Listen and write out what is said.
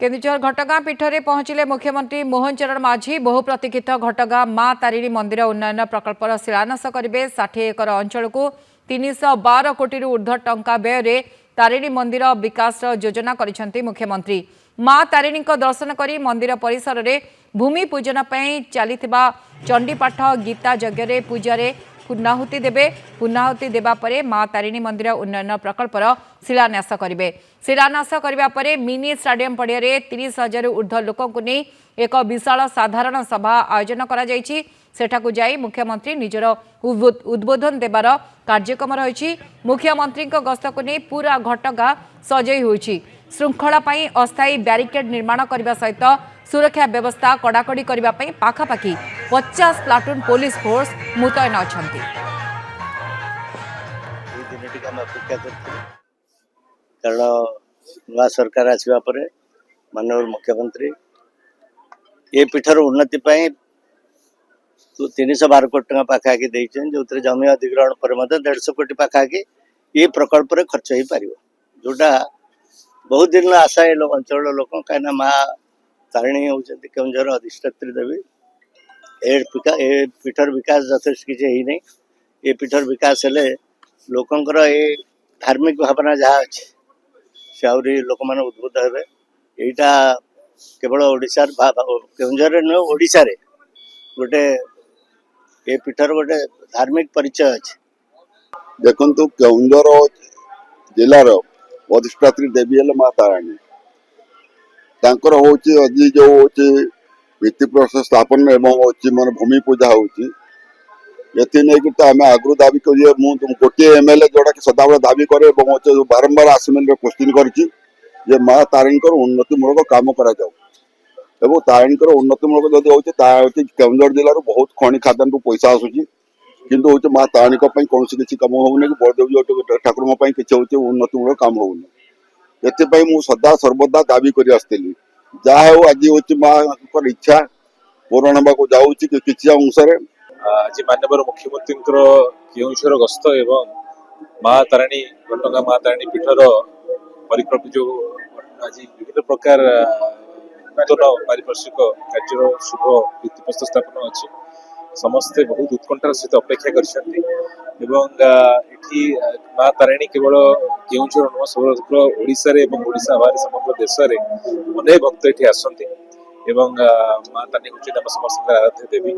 केन्दुझर घटगां पीठरे पहुंचले मुख्यमंत्री मोहन चरण माझी। बहु प्रतीक्षित घटगां मां तारिणी मंदिर उन्नयन प्रकल्पर शिलान्यास करेंगे। 60 एकर अंचल को 312 कोटी ऊर्ध्व टंका व्यय तारिणी मंदिर विकास योजना करिसेंती मुख्यमंत्री। मां तारिणी दर्शन करी मंदिर परिसर में भूमि पूजन चलिथिबा चंडीपाठ गीता यज्ञ पूजारे पूर्णाहुति देवे। पूर्णाहुति देवा परे मां तारिणी मंदिर उन्नयन प्रकल्पर शिलान्यास करेंगे। शिलान्यास करने पर मिनी स्टाडियम पड़िया 30,000 ऊर्ध्व लोकों नहीं एक विशाल साधारण सभा आयोजन करा जायछि। सेठाकु जाई मुख्यमंत्री निजर उद्बोधन देवार कार्यक्रम रही। मुख्यमंत्री गस्त को नहीं पूरा घटगां सजई होइछि। श्रृंखला पाई अस्थायी ब्यारिकेड निर्माण करने सहित सुरक्षा व्यवस्था कड़ाकड़ी करने पाखापाखि 50 प्लाटून पुलिस फोर्स मुतयन अछंती। कारण नवा सरकार आसवा पर माननीय मुख्यमंत्री ये पीठर उन्नति 312 कोटी टका पाखापाखि देइछन, जो जमी अधिग्रहण पर 150 कोटी पाखापाखि ये प्रकल्प खर्च हो पार, जोटा बहुत दिन आशा है अंचल लोक कहीं माँ तारिणी होती केन्दुझर अधिष्ठात्री देवी। ए पीठर विकास यथेष किसी ही नहीं। ये पीठर विकास हेले लोकंकर ये धार्मिक भावना जहाँ अच्छे से आहरी लोक मैंने उद्भूत हे। यहाँ केवल ओडिशा केन्दुझर नुह ओडिशा रे गोटे ये पीठर गोटे धार्मिक परिचय अच्छे। देखु केन्दुझर जिलार अधिष्ठात्री देवी है माँ तारिणी। तांकर होची अजी जो होची भित्ति प्रस्तर स्थापन एवं होची मन भूमि पूजा होची। यति नहीं कि आम आगु दाबी करिए गोटे एमएलए जोड़ा कि सदाबले दाबी करे एवं होचे बारंबार आसमेंट क्वेश्चन करची जे माँ तारिणी उन्नतिमूलक काम करा जाऊ एवं तारिणी उन्नतिमूलक जदि होची केन्दुझर जिले बहुत खनि खादान पैसा आसुची, किंतु होची माँ तारिणी कौन किसी काम होने कि बलदेव ठाकुर किसी होची उन्नतिमूलक काम होने। एपाई मु सदा सर्वदा दाबी कर आसती जहाँ हो आज हूँ माँ इच्छा पूरण होगा जाऊँगी किसी अंश आज माननीय मुख्यमंत्री केन्दुझर गस्त एवं माँ तारिणी घटगां माँ तारिणी पीठर परिकल्पित जो आज विभिन्न प्रकार नूतन पारिपार्श्विक कार्य शुभ भित्तिप्रस्तर स्थापन अच्छी समस्ते बहुत उत्कंठार सहित अपेक्षा कर माँ तारिणी केवल केन्दुझर नुह समग्र ओडिशा रे एवं ओडिशा बाहर समग्र देश में अनेक भक्त ये आसती। माँ तारिणी हूँ समस्त आराध्य देवी।